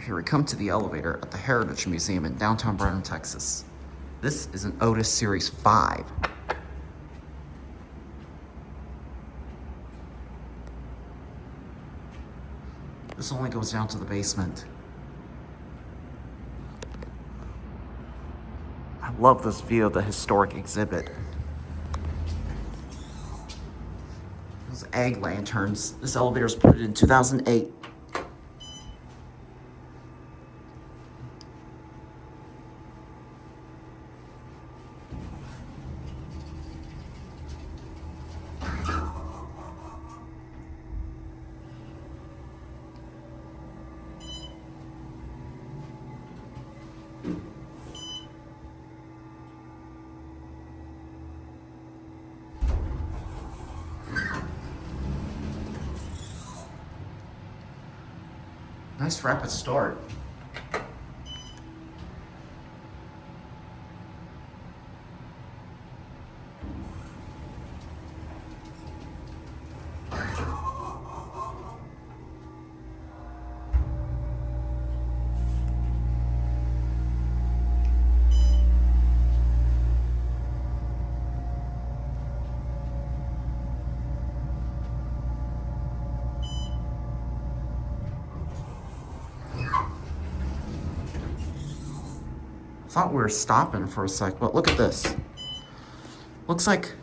Here we come to the elevator at the Heritage Museum in downtown Brenham, Texas. This is an Otis Series 5. This only goes down to the basement. I love this view of the historic exhibit. Those egg lanterns. This elevator was put in 2008. Nice rapid start. Thought we were stopping for a sec, but look at this. Looks like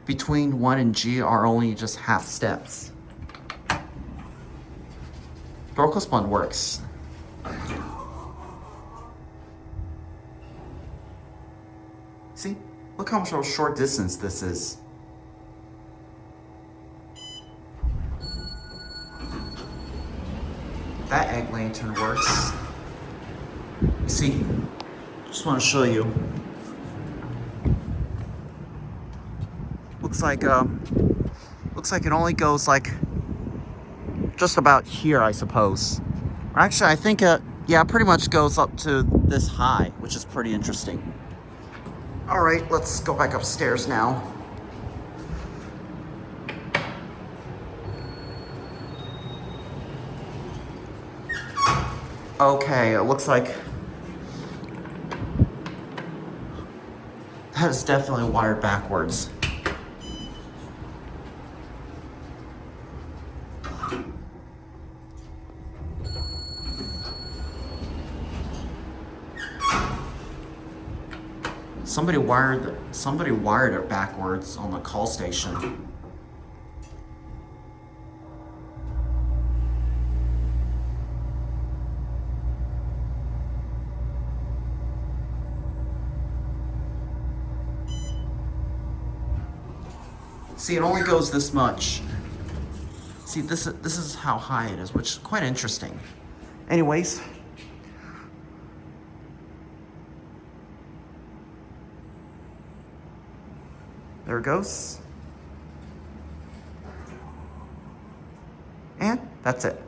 between 1 and G are only just half steps. Broco works. See? Look how much of a short distance this is. That egg lantern works. You see? Just want to show you. Looks like it only goes like just about here, I suppose. Or actually, I think yeah, pretty much goes up to this high, which is pretty interesting. All right, let's go back upstairs now. Okay, it looks like that is definitely wired backwards. Somebody wired it backwards on the call station. See, it only goes this much. See, this is how high it is, which is quite interesting. Anyways, there it goes. And that's it.